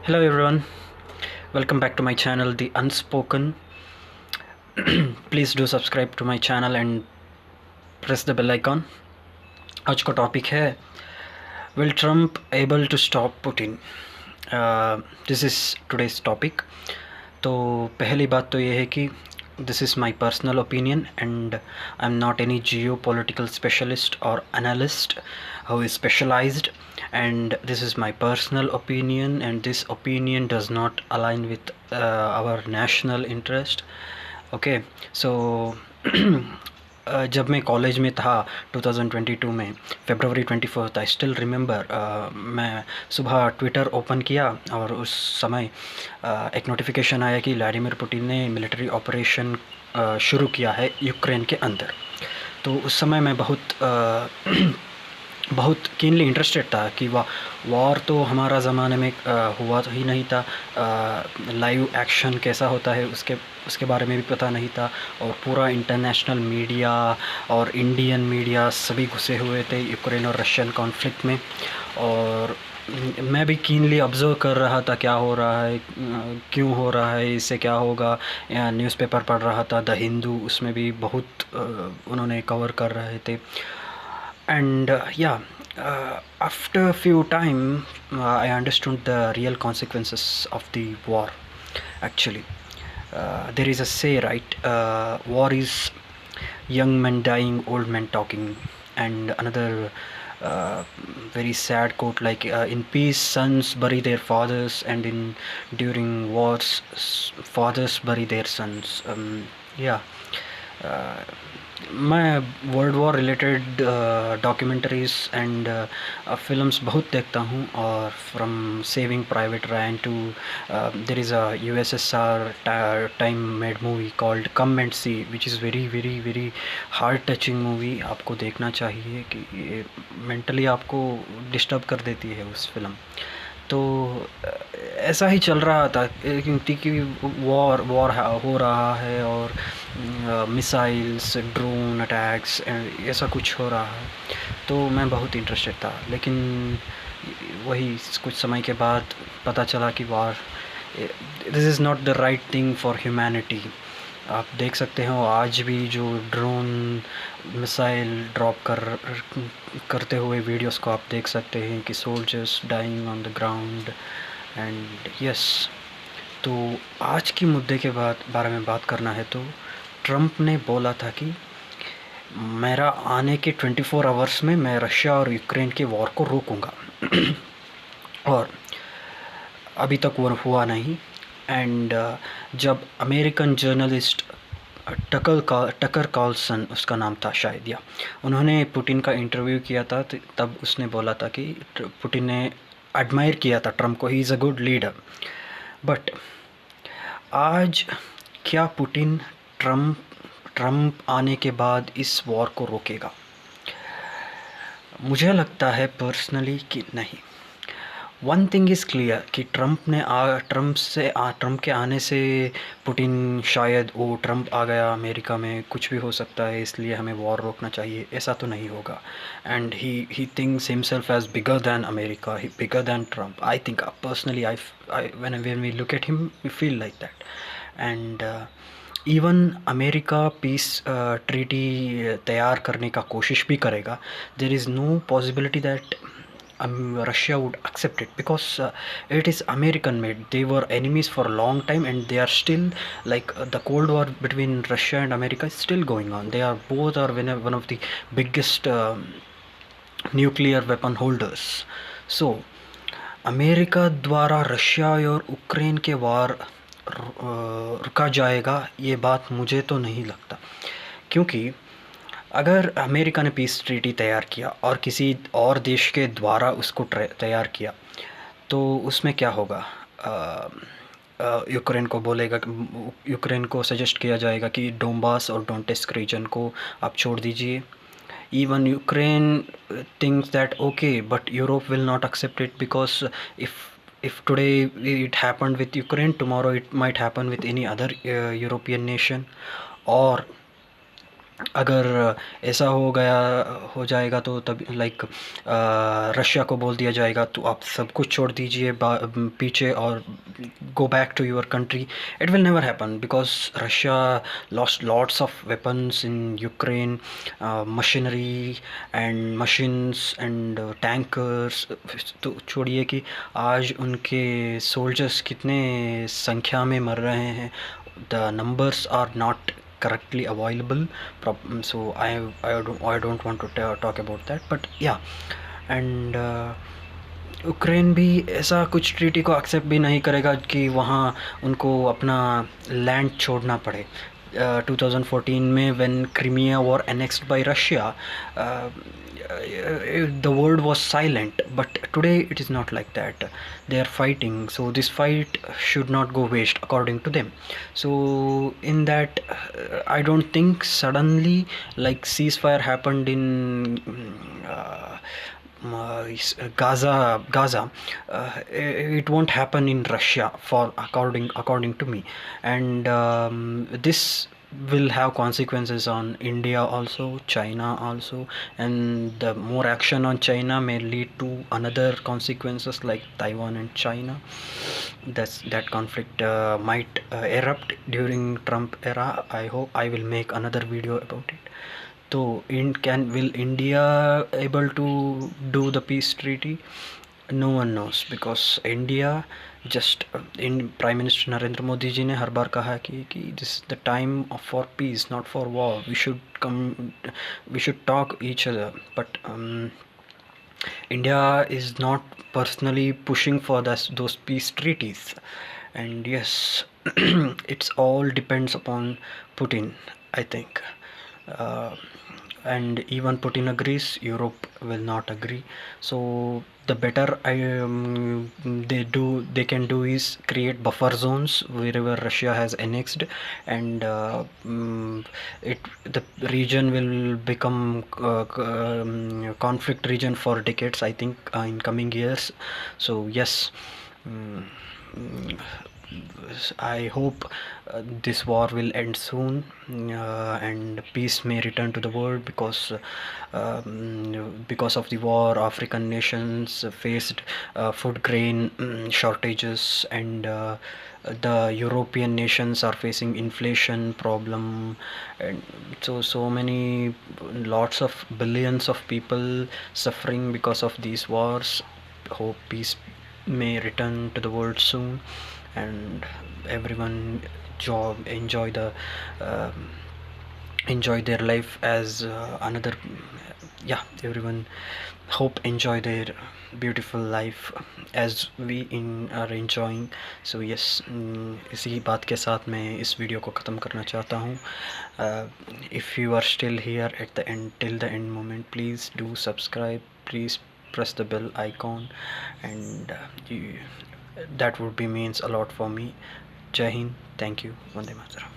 Hello everyone, welcome back to my channel The Unspoken. Please do subscribe to my channel and press the bell icon. आज का topic है Will Trump able to stop Putin? This is today's topic. तो पहली बात तो ये है कि this is my personal opinion and I'm not any geopolitical specialist or analyst who is specialized, and this is my personal opinion and this opinion does not align with our national interest. Okay, so जब मैं college में था 2022 में फरवरी 24 I still remember, मैं सुबह Twitter open किया और उस समय एक नोटिफिकेशन आया कि व्लादिमीर पुतिन ने मिलिट्री ऑपरेशन शुरू किया है यूक्रेन के अंदर। तो उस समय मैं बहुत कीनली इंटरेस्टेड था कि वॉर तो हमारा ज़माने में हुआ ही नहीं था, लाइव एक्शन कैसा होता है उसके बारे में भी पता नहीं था, और पूरा इंटरनेशनल मीडिया और इंडियन मीडिया सभी घुसे हुए थे यूक्रेन और रशियन कॉन्फ्लिक्ट में। और मैं भी कीनली ऑब्ज़र्व कर रहा था क्या हो रहा है, क्यों हो रहा है, इससे क्या होगा। न्यूज़पेपर पढ़ रहा था द हिंदू, उसमें भी बहुत उन्होंने कवर कर रहे थे। And after a few time I understood the real consequences of the war. Actually, there is a say, right? War is young men dying, old men talking. And another very sad quote, like in peace sons bury their fathers, and during wars fathers bury their sons. मैं world war related documentaries and films बहुत देखता हूँ, और from saving private Ryan to there is a USSR time made movie called come and see, which is very very very heart touching movie. आपको देखना चाहिए कि mentally आपको disturb कर देती है उस फिल्म। तो ऐसा ही चल रहा था क्योंकि वॉर हो रहा है, और मिसाइल्स, ड्रोन अटैक्स ऐसा कुछ हो रहा है। तो मैं बहुत इंटरेस्टेड था, लेकिन वही कुछ समय के बाद पता चला कि war this is not the right thing for humanity. आप देख सकते हो आज भी जो ड्रोन मिसाइल ड्रॉप करते हुए वीडियोस को आप देख सकते हैं कि soldiers dying on the ground. And yes, तो आज की मुद्दे के बारे में बात करना है तो ट्रंप ने बोला था कि मेरा आने के 24 आवर्स में मैं रशिया और यूक्रेन के वॉर को रोकूंगा और अभी तक वो हुआ नहीं। एंड जब अमेरिकन जर्नलिस्ट टकर कार्लसन उसका नाम था शायद, या उन्होंने पुतिन का इंटरव्यू किया था, तब उसने बोला था कि पुतिन ने एडमायर किया था ट्रंप को, he is a good leader. But आज क्या पुतिन ट्रंप आने के बाद इस वॉर को रोकेगा? मुझे लगता है पर्सनली कि नहीं। वन थिंग इज़ क्लियर कि ट्रंप के आने से पुतिन शायद ट्रंप आ गया अमेरिका में, कुछ भी हो सकता है, इसलिए हमें वॉर रोकना चाहिए, ऐसा तो नहीं होगा। And he thinks himself as bigger than America, bigger than Trump. I think personally when we look at him we feel like that. And even America peace treaty तैयार करने का कोशिश भी करेगा, there is no possibility that Russia would accept it, because it is American made. They were enemies for a long time, and they are still like the Cold War between Russia and America is still going on. They are both one of the biggest nuclear weapon holders. So America द्वारा Russia और Ukraine के वार रुका जाएगा, ये बात मुझे तो नहीं लगता। क्योंकि अगर अमेरिका ने पीस ट्रीटी तैयार किया और किसी और देश के द्वारा उसको तैयार किया, तो उसमें क्या होगा? यूक्रेन को बोलेगा, यूक्रेन को सजेस्ट किया जाएगा कि डोंबास और डोंटेस्क रीजन को आप छोड़ दीजिए। Even Ukraine thinks that okay, but Europe will not accept it, because if today it happened with Ukraine, tomorrow it might happen with any other European nation. Or अगर ऐसा हो जाएगा तो तब लाइक रशिया को बोल दिया जाएगा तो आप सब कुछ छोड़ दीजिए पीछे और go back to your country. It will never happen because Russia lost lots of weapons in Ukraine, machinery and machines and tankers. तो छोड़िए कि आज उनके सोल्जर्स कितने संख्या में मर रहे हैं, the numbers are not correctly available. So I don't want to talk about that, but yeah. And Ukraine भी ऐसा कुछ ट्रीटी को एक्सेप्ट भी नहीं करेगा कि वहाँ उनको अपना लैंड छोड़ना पड़े. 2014 में when Crimea war annexed bye Russia, the world was silent, but today it is not like that. They are fighting, so this fight should not go waste according to them. So in that, I don't think suddenly like ceasefire happened in Gaza. It won't happen in Russia, for according to me. And this will have consequences on India also, China also, and the more action on China may lead to another consequences like Taiwan and China. That conflict might erupt during Trump era. I hope I will make another video about it. So will India able to do the peace treaty? No one knows, because India just in Prime Minister Narendra Modi ji ने हर बार कहा है कि this is the time for peace, not for war. We should talk each other. But India is not personally pushing for those peace treaties. And yes, it's all depends upon Putin, I think. Uh, and even Putin agrees, Europe will not agree. So the better they can do is create buffer zones wherever Russia has annexed, and the region will become conflict region for decades, I think, in coming years. So yes. um, I hope this war will end soon, and peace may return to the world, because of the war, African nations faced food grain shortages, and the European nations are facing inflation problem, and so many lots of billions of people suffering because of these wars. Hope peace may return to the world soon, and everyone enjoy um enjoy their life as another. Yeah, everyone hope enjoy their beautiful life as are enjoying. So yes, इसी बात के साथ मैं इस video को ख़त्म करना चाहता हूँ. If you are still here at the end, till the end moment, please do subscribe, please press the bell icon, and that would be means a lot for me. Jai Hind, thank you, Vande Mataram.